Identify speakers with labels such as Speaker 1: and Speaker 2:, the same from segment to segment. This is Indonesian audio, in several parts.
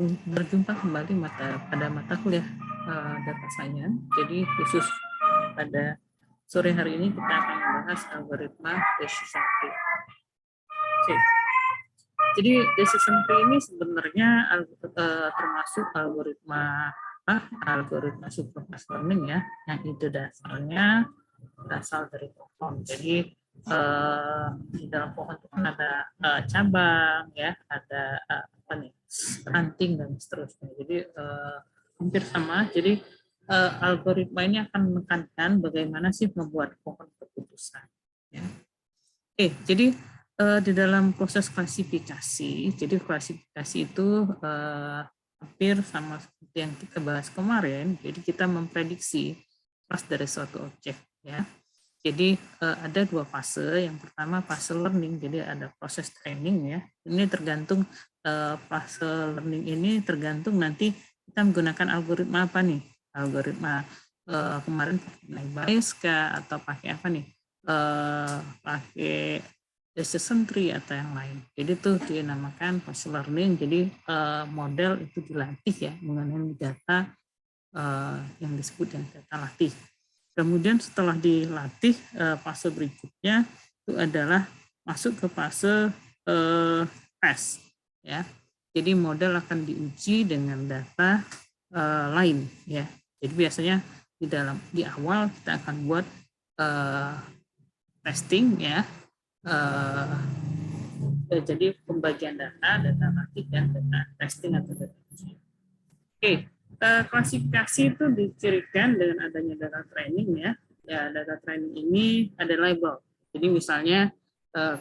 Speaker 1: Berjumpa kembali pada mata kuliah data science. Jadi khusus pada sore hari ini kita akan membahas algoritma decision tree. Oke. Jadi decision tree ini sebenarnya termasuk algoritma supervised learning ya, yang itu dasarnya berasal dari pohon. Jadi di dalam pohon itu kan ada cabang ya, ada ranting dan seterusnya. Jadi hampir sama. Jadi algoritma ini akan menekankan bagaimana sih membuat pohon keputusan. Ya. Oke, jadi di dalam proses klasifikasi, jadi klasifikasi itu hampir sama seperti yang kita bahas kemarin. Jadi kita memprediksi kelas dari suatu objek. Ya. Jadi ada dua fase. Yang pertama fase learning, jadi ada proses training ya. Ini tergantung fase learning ini tergantung nanti kita menggunakan algoritma apa nih? Algoritma kemarin pakai Bayes atau pakai apa nih? Pakai decision tree atau yang lain. Jadi itu dinamakan fase learning. Jadi model itu dilatih ya mengenai data yang disebut dengan data latih. Kemudian setelah dilatih, fase berikutnya itu adalah masuk ke fase tes. Ya. Jadi model akan diuji dengan data lain. Ya. Jadi biasanya di awal kita akan buat testing ya. Jadi pembagian data latih dan data testing atau data uji. Oke. Klasifikasi itu dicirikan dengan adanya data training ya. Ya, data training ini ada label. Jadi misalnya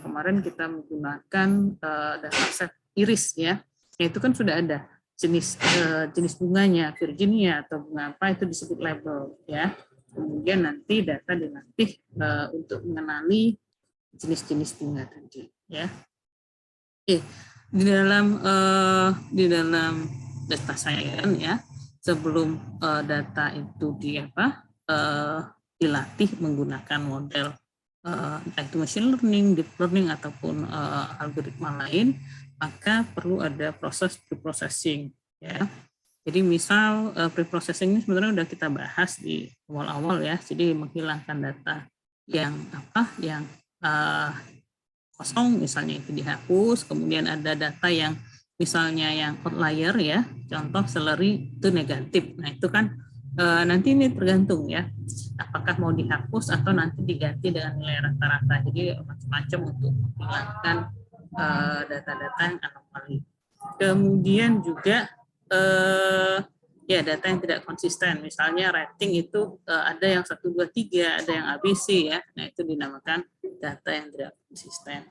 Speaker 1: kemarin kita menggunakan dataset iris ya. Itu kan sudah ada jenis bunganya, Virginia atau bunga apa itu disebut label ya. Kemudian nanti data dilatih untuk mengenali jenis-jenis bunga tadi ya. Oke, di dalam data science ya. Sebelum data itu dilatih menggunakan model entah itu machine learning, deep learning ataupun algoritma lain, maka perlu ada proses preprocessing ya. Jadi misal preprocessing ini sebenarnya sudah kita bahas di awal-awal ya. Jadi menghilangkan data yang kosong misalnya itu dihapus, kemudian ada data yang misalnya yang outlier ya, contoh seleri itu negatif. Nah itu kan nanti ini tergantung ya, apakah mau dihapus atau nanti diganti dengan nilai rata-rata. Jadi macam-macam untuk menghilangkan data-data yang anomali. Kemudian juga ya data yang tidak konsisten, misalnya rating itu ada yang 1, 2, 3, ada yang ABC ya. Nah itu dinamakan data yang tidak konsisten.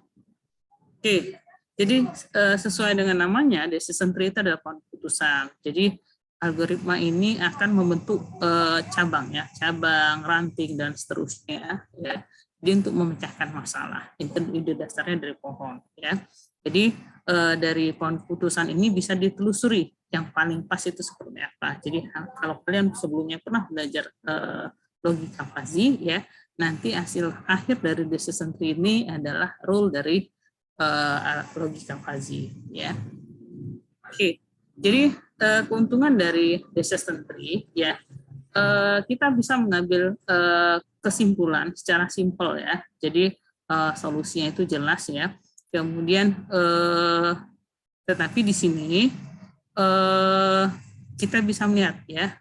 Speaker 1: Oke. Jadi sesuai dengan namanya, decision tree itu adalah pohon keputusan. Jadi algoritma ini akan membentuk cabang ya, cabang, ranting dan seterusnya ya. Jadi untuk memecahkan masalah. Ide dasarnya dari pohon ya. Jadi dari pohon keputusan ini bisa ditelusuri yang paling pas itu seperti apa. Jadi kalau kalian sebelumnya pernah belajar logika fuzzy ya, nanti hasil akhir dari decision tree ini adalah rule dari logika fuzzy ya. Oke, jadi keuntungan dari decision tree ya, kita bisa mengambil kesimpulan secara simpel ya. Jadi solusinya itu jelas ya. Kemudian tetapi di sini kita bisa melihat ya,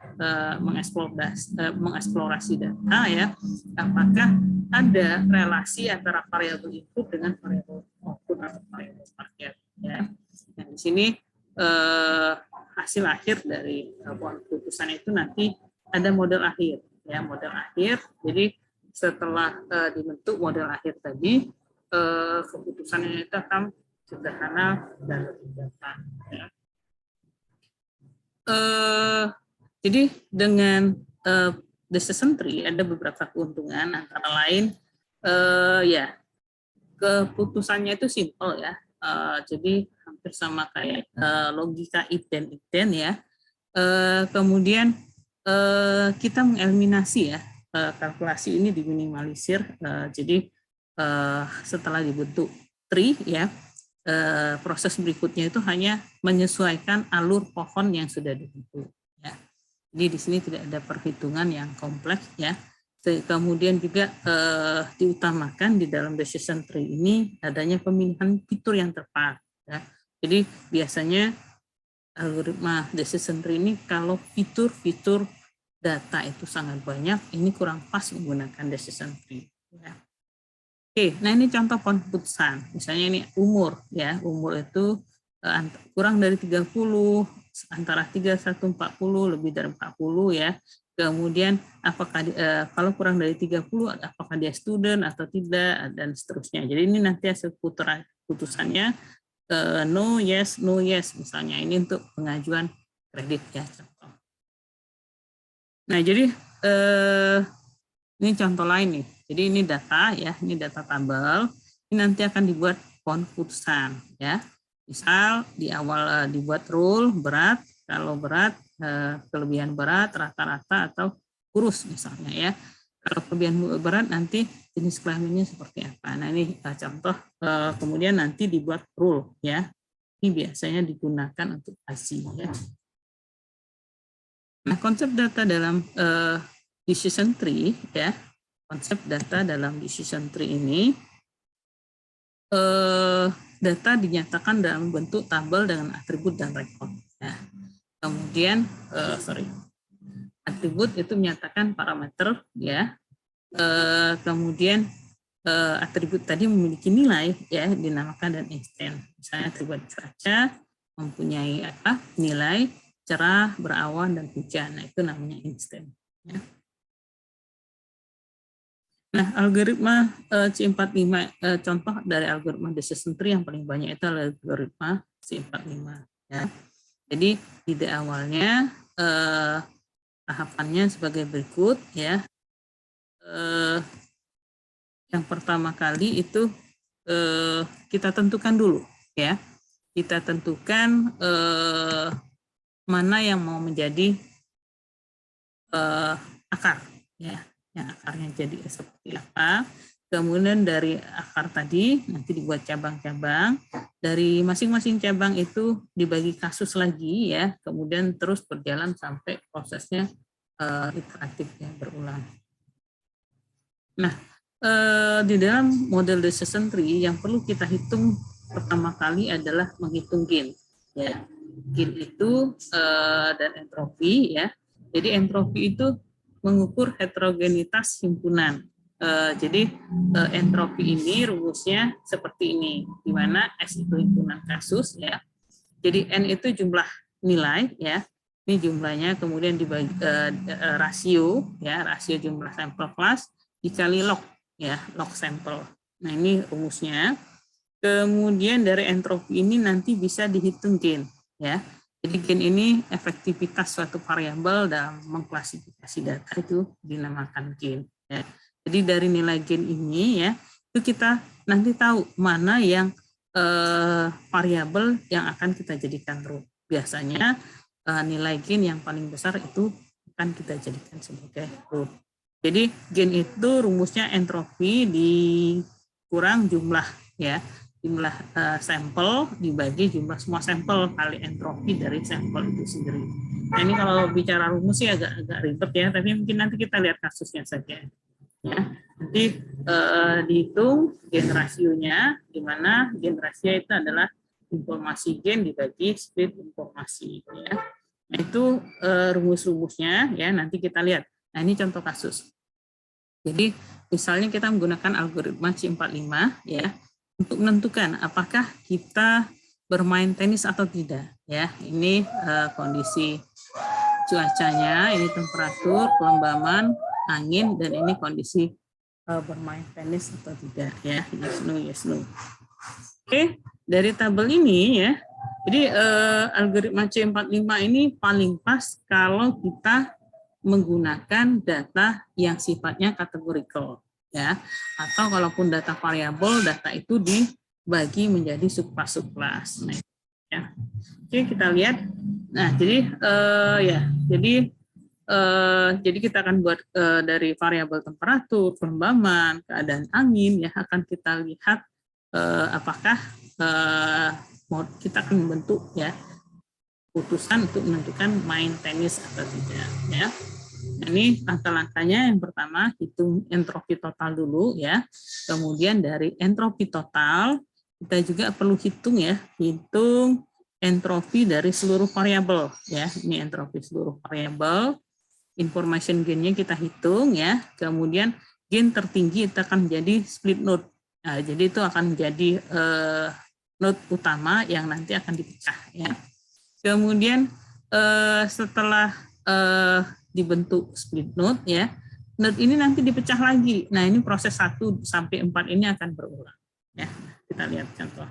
Speaker 1: mengeksplorasi data ya, apakah ada relasi antara variabel input dengan variabel output atau variabel target ya. Nah di sini hasil akhir dari pohon keputusan itu nanti ada model akhir ya, model akhir. Jadi setelah dibentuk model akhir tadi, keputusannya itu akan sederhana dan data ya. Jadi dengan decision tree ada beberapa keuntungan, antara lain ya keputusannya itu simple ya. Jadi hampir sama kayak logika if then ya. Kemudian kita mengeliminasi ya, kalkulasi ini diminimalisir. Jadi setelah dibentuk tree ya, proses berikutnya itu hanya menyesuaikan alur pohon yang sudah dibentuk. Ya. Jadi di sini tidak ada perhitungan yang kompleks ya. Kemudian juga diutamakan di dalam decision tree ini adanya pemilihan fitur yang tepat. Ya. Jadi biasanya algoritma decision tree ini kalau fitur-fitur data itu sangat banyak, ini kurang pas menggunakan decision tree. Ya. Oke, nah ini contoh pohon keputusan. Misalnya ini umur, ya umur itu kurang dari 30, antara 31, 40, lebih dari 40 ya. Kemudian apakah kalau kurang dari 30, apakah dia student atau tidak, dan seterusnya. Jadi ini nanti hasil putusannya no yes, misalnya ini untuk pengajuan kredit ya contoh. Nah jadi ini contoh lain nih. Jadi ini data ya, ini data tabel. Ini nanti akan dibuat pohon keputusan ya. Misal di awal dibuat rule berat, kalau berat kelebihan berat, rata-rata atau kurus misalnya ya. Kalau kelebihan berat nanti jenis kelaminnya seperti apa. Nah ini contoh kemudian nanti dibuat rule ya. Ini biasanya digunakan untuk ASI ya. Nah konsep data dalam decision tree ya. Konsep data dalam decision tree ini data dinyatakan dalam bentuk tabel dengan atribut dan rekod. Ya. Kemudian atribut itu menyatakan parameter ya. Kemudian atribut tadi memiliki nilai ya dinamakan dan instant. Misalnya atribut cuaca mempunyai nilai cerah, berawan dan hujan. Nah itu namanya instant. Ya. Nah, algoritma C45, contoh dari algoritma decision tree yang paling banyak itu algoritma C45. Ya. Jadi ide awalnya tahapannya sebagai berikut ya. Yang pertama kali itu kita tentukan dulu ya. Kita tentukan mana yang mau menjadi akar ya. Yang akarnya jadi seperti apa. Kemudian dari akar tadi nanti dibuat cabang-cabang. Dari masing-masing cabang itu dibagi kasus lagi ya. Kemudian terus berjalan sampai prosesnya iteratif ya, berulang. Nah, di dalam model decision tree yang perlu kita hitung pertama kali adalah menghitung gain. Ya. Gain itu dan entropi ya. Jadi entropi itu mengukur heterogenitas himpunan. Jadi entropi ini rumusnya seperti ini, di mana S itu himpunan kasus ya. Jadi N itu jumlah nilai ya. Ini jumlahnya kemudian dibagi rasio ya, rasio jumlah sampel kelas dikali log ya, log sampel. Nah, ini rumusnya. Kemudian dari entropi ini nanti bisa dihitung gain ya. Jadi gain ini efektivitas suatu variabel dalam mengklasifikasi data itu dinamakan gain. Ya. Jadi dari nilai gain ini ya, itu kita nanti tahu mana yang variabel yang akan kita jadikan root. Biasanya nilai gain yang paling besar itu akan kita jadikan sebagai root. Jadi gain itu rumusnya entropi dikurang jumlah ya. Jumlah sampel dibagi jumlah semua sampel kali entropi dari sampel itu sendiri. Nah ini kalau bicara rumus sih agak ribet ya, tapi mungkin nanti kita lihat kasusnya saja. Ya, nanti dihitung gain rasionya, di mana gain rasio itu adalah informasi gain dibagi speed informasi. Ya. Nah itu rumus-rumusnya ya, nanti kita lihat. Nah ini contoh kasus. Jadi misalnya kita menggunakan algoritma C45 ya. Untuk menentukan apakah kita bermain tenis atau tidak ya. Ini kondisi cuacanya, ini temperatur, kelembaman, angin, dan ini kondisi bermain tenis atau tidak ya. Yes no. Oke, dari tabel ini ya. Jadi algoritma C45 ini paling pas kalau kita menggunakan data yang sifatnya kategorikal. Ya, atau kalaupun data variabel, data itu dibagi menjadi subclass. Nah, ya. Oke, kita lihat. Nah, jadi kita akan buat dari variabel temperatur, kelembaman, keadaan angin ya, akan kita lihat apakah akan membentuk ya putusan untuk menentukan main tenis atau tidak ya. Nah, ini langkah-langkahnya. Yang pertama hitung entropi total dulu ya. Kemudian dari entropi total kita juga perlu hitung ya, hitung entropi dari seluruh variabel ya. Ini entropi seluruh variabel. Information gain-nya kita hitung ya. Kemudian gain tertinggi itu akan menjadi split node. Nah, jadi itu akan menjadi node utama yang nanti akan dipecah ya. Kemudian setelah dibentuk split node ya, node ini nanti dipecah lagi. Nah, ini proses 1 sampai 4 ini akan berulang ya. Kita lihat contoh.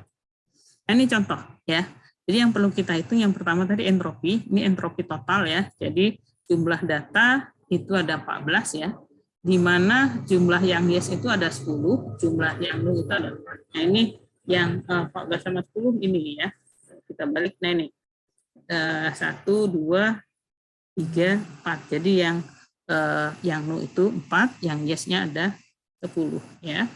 Speaker 1: Nah, ini contoh ya. Jadi yang perlu kita hitung yang pertama tadi entropi, ini entropi total ya. Jadi jumlah data itu ada 14 ya. Di mana jumlah yang yes itu ada 10, jumlah yang no itu ada 4. Nah, ini yang 14 sama 10 ini ya. Kita balik, nah ini 1, 2, 3, 4. Jadi yang no itu 4, yang yes-nya ada 10 ya.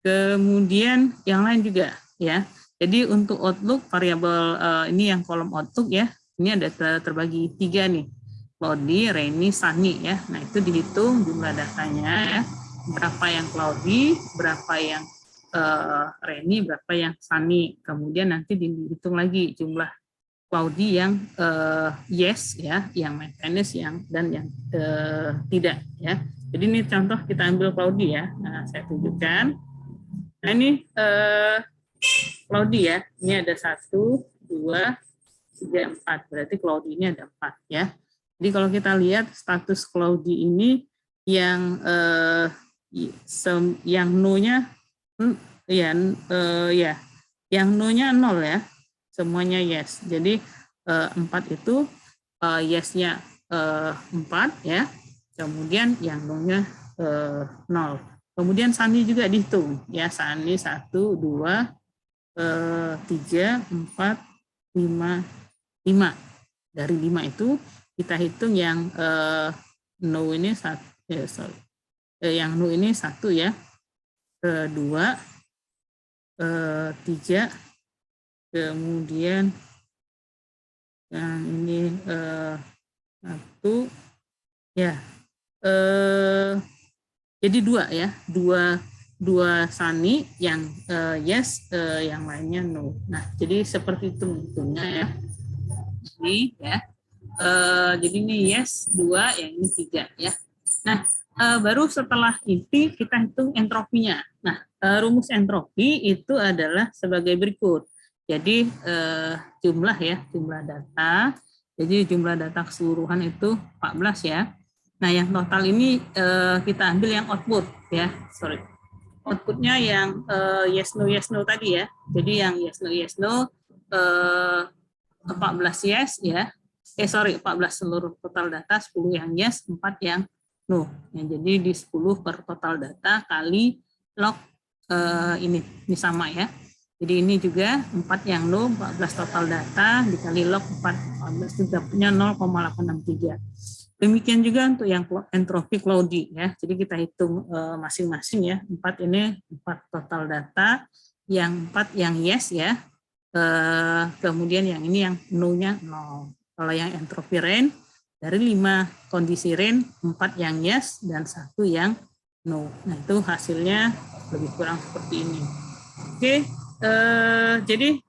Speaker 1: Kemudian yang lain juga ya. Jadi untuk outlook variabel ini yang kolom outlook ya. Ini ada terbagi 3 nih. Cloudy, rainy, sunny ya. Nah, itu dihitung jumlah datanya ya. Berapa yang cloudy, berapa yang rainy, berapa yang sunny. Kemudian nanti dihitung lagi jumlah cloudy yang yes ya, yang maintenance yang dan yang tidak ya. Jadi ini contoh kita ambil cloudy ya. Nah, saya tunjukkan. Nah, ini cloudy ya. Ini ada 1, 2, 3, 4. Berarti cloudy ini ada 4 ya. Jadi kalau kita lihat status cloudy ini yang no-nya yang no-nya 0 ya. Semuanya yes. Jadi 4 itu yes-nya 4 ya. Kemudian yang no-nya 0. Kemudian sunny juga dihitung ya. Sunny 1, 2, 3, 4, 5. Dari 5 itu kita hitung yang no ini yang no ini 1 ya. 2, 3, kemudian yang ini 1 ya, jadi 2 ya, 2 sunny yang yes, yang lainnya no. Nah, jadi seperti itu hitungnya ya. Ini ya, jadi ini yes 2, yang ini 3 ya. Nah, baru setelah itu kita hitung entropinya. Nah, rumus entropi itu adalah sebagai berikut. Jadi jumlah data. Jadi jumlah data keseluruhan itu 14 ya. Nah, yang total ini kita ambil yang output ya. Outputnya yang yes no tadi ya. Jadi yang yes no 14 yes ya. 14 seluruh total data, 10 yang yes, 4 yang no. Ya, jadi di 10 per total data kali log ini sama ya. Jadi ini juga 4 yang no, 14 total data dikali log 14 itu dapatnya 0,863. Demikian juga untuk yang entropi cloudy ya. Jadi kita hitung masing-masing ya. 4 ini 4 total data, yang 4 yang yes ya. Kemudian yang ini yang no-nya 0. Kalau yang entropi rain dari 5 kondisi rain, 4 yang yes dan 1 yang no. Nah, itu hasilnya lebih kurang seperti ini. Oke, jadi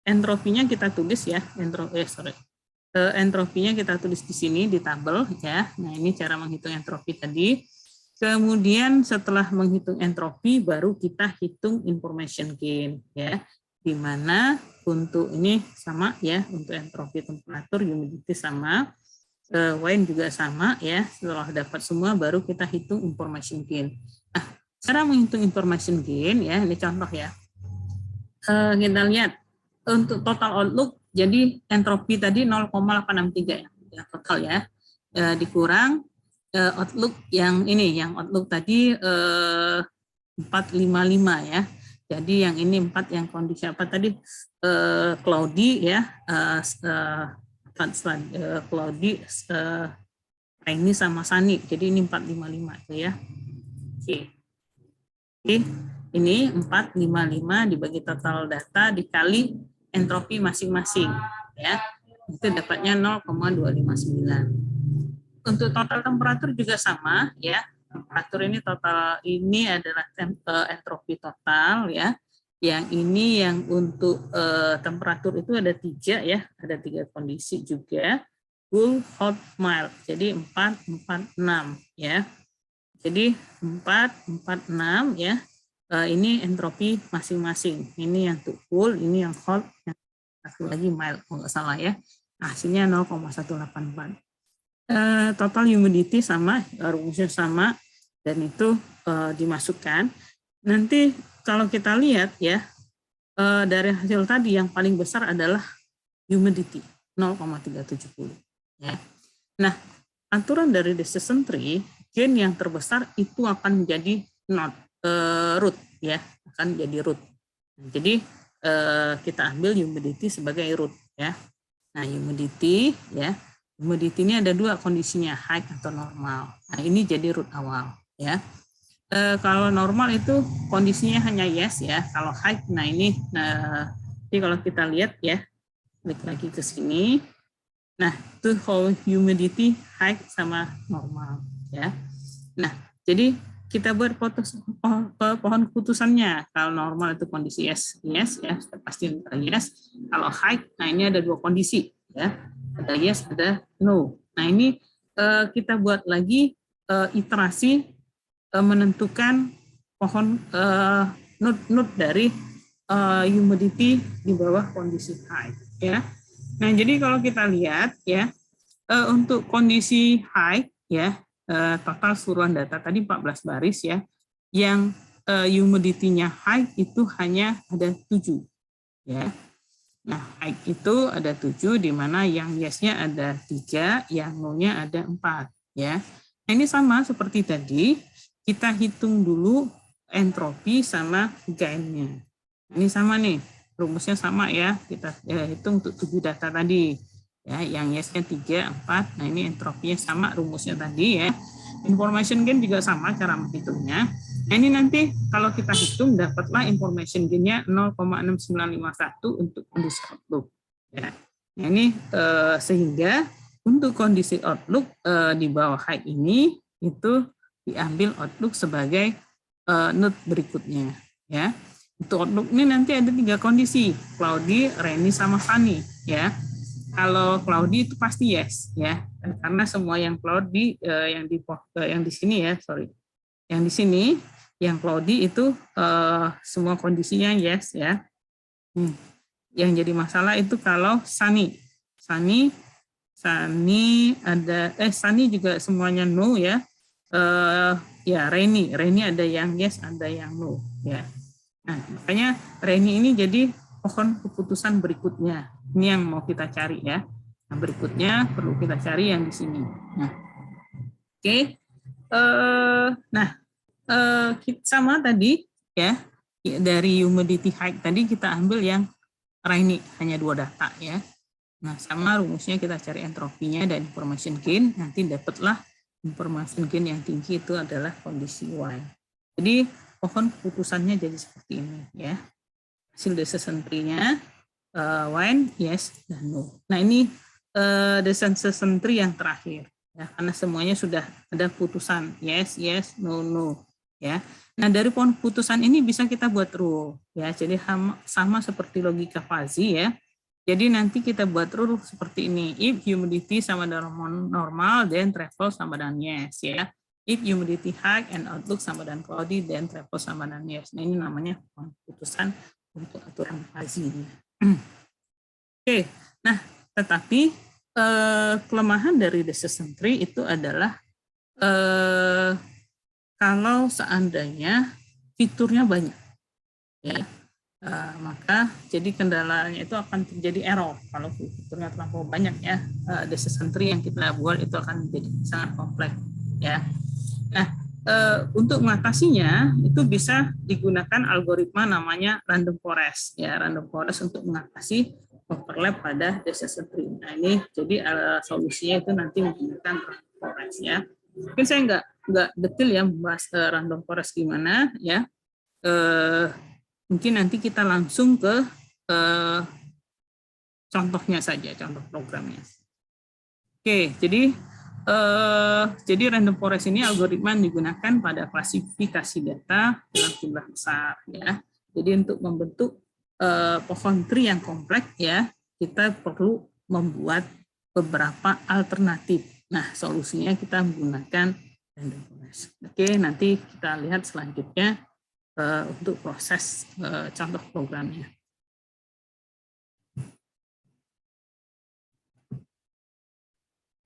Speaker 1: entropinya kita tulis ya, entropinya kita tulis di sini di tabel ya. Nah, ini cara menghitung entropi tadi. Kemudian setelah menghitung entropi baru kita hitung information gain ya. Di mana untuk ini sama ya, untuk entropi temperatur, humidity sama, wine juga sama ya. Setelah dapat semua baru kita hitung information gain. Nah, cara menghitung information gain ya, ini contoh ya. Kita lihat untuk total outlook, jadi entropi tadi 0,863 ya total ya, dikurang outlook yang ini, yang outlook tadi 455 ya. Jadi yang ini 4 yang kondisi apa tadi, cloudy ya, cloudy, rainy sama sunny. Jadi ini 455 itu ya. Oke. Ini 455 dibagi total data dikali entropi masing-masing ya. Itu dapatnya 0,259. Untuk total temperatur juga sama ya. Temperatur ini total ini adalah entropi total ya. Yang ini yang untuk temperatur itu ada 3 ya, ada 3 kondisi juga. Cool, hot, mild. Jadi 4, 4, 6 ya. Jadi 4, 4, 6 ya. Ini entropi masing-masing. Ini yang untuk cool, ini yang hot, yang satu lagi mild kalau nggak salah ya. Hasilnya 0,184. Total humidity sama, rumusnya sama, dan itu dimasukkan. Nanti kalau kita lihat ya, dari hasil tadi yang paling besar adalah humidity 0,370 ya. Nah, aturan dari decision tree, gain yang terbesar itu akan menjadi root ya, akan jadi root. Jadi kita ambil humidity sebagai root ya. Nah, humidity ya, humidity ini ada 2 kondisinya, high atau normal. Nah, ini jadi root awal ya. Kalau normal itu kondisinya hanya yes ya. Kalau high, nah ini, jadi kalau kita lihat ya, klik lagi ke sini. Nah, itu whole humidity high sama normal ya. Nah, jadi kita buat pohon keputusannya. Kalau normal itu kondisi yes, yes ya, pasti yes. Kalau high, nah ini ada 2 kondisi ya. Ada yes, ada no. Nah, ini kita buat lagi iterasi menentukan pohon node dari humidity di bawah kondisi high ya. Nah, jadi kalau kita lihat ya, untuk kondisi high ya, total seluruhan data tadi 14 baris ya, yang humidity-nya high itu hanya ada 7 ya. Nah, high itu ada 7, di mana yang yes-nya ada 3, yang no-nya ada 4 ya. Nah, ini sama seperti tadi, kita hitung dulu entropi sama gain-nya. Ini sama nih, rumusnya sama ya, kita hitung untuk 7 data tadi. Ya, yang yes-nya 3, 4, nah ini entropinya sama rumusnya tadi ya. Information gain juga sama cara menghitungnya. Nah, ini nanti kalau kita hitung dapatlah information gain-nya 0,6951 untuk kondisi outlook. Ya. Nah, ini sehingga untuk kondisi outlook di bawah high ini itu diambil outlook sebagai node berikutnya ya. Untuk outlook ini nanti ada 3 kondisi, cloudy, rainy, sama sunny ya. Kalau cloudy itu pasti yes ya, karena semua yang cloudy yang di sini ya, yang di sini yang cloudy itu semua kondisinya yes ya. Yang jadi masalah itu kalau sunny ada sunny juga semuanya no ya. Ya rainy ada yang yes, ada yang no ya. Nah, makanya rainy ini jadi pohon keputusan berikutnya. Ini yang mau kita cari ya. Nah, berikutnya perlu kita cari yang di sini. Nah, oke. Nah, sama tadi ya, dari humidity high tadi kita ambil yang rainy, hanya 2 data ya. Nah, sama rumusnya kita cari entropinya dan information gain, nanti dapatlah information gain yang tinggi itu adalah kondisi Y. Jadi pohon keputusannya jadi seperti ini ya. Hasil decision tree-nya when, yes, dan no. Nah, ini decision tree yang terakhir ya, karena semuanya sudah ada putusan yes, yes, no, no ya. Nah, dari pohon keputusan ini bisa kita buat rule ya. Jadi sama seperti logika fuzzy ya. Jadi nanti kita buat rule seperti ini. If humidity sama dengan normal, then travel sama dengan yes ya. If humidity high and outlook sama dengan cloudy, then travel sama dengan yes. Nah, ini namanya keputusan untuk aturan fuzzy. Oke, nah tetapi kelemahan dari decision tree itu adalah kalau seandainya fiturnya banyak, ya. Maka jadi kendalanya itu akan terjadi error kalau fiturnya terlampau banyak ya. Decision tree yang kita buat itu akan menjadi sangat kompleks ya. Nah, untuk mengatasinya itu bisa digunakan algoritma namanya random forest ya, random forest untuk mengatasi overlap pada decision tree. Nah, ini jadi solusinya itu nanti menggunakan random forest ya. Mungkin saya nggak detail ya membahas random forest gimana ya. Mungkin nanti kita langsung ke contohnya saja, contoh programnya. Oke, jadi random forest ini algoritma yang digunakan pada klasifikasi data dalam jumlah besar ya. Jadi untuk membentuk pohon tree yang kompleks ya, kita perlu membuat beberapa alternatif. Nah, solusinya kita menggunakan random forest. Oke, nanti kita lihat selanjutnya untuk proses contoh programnya.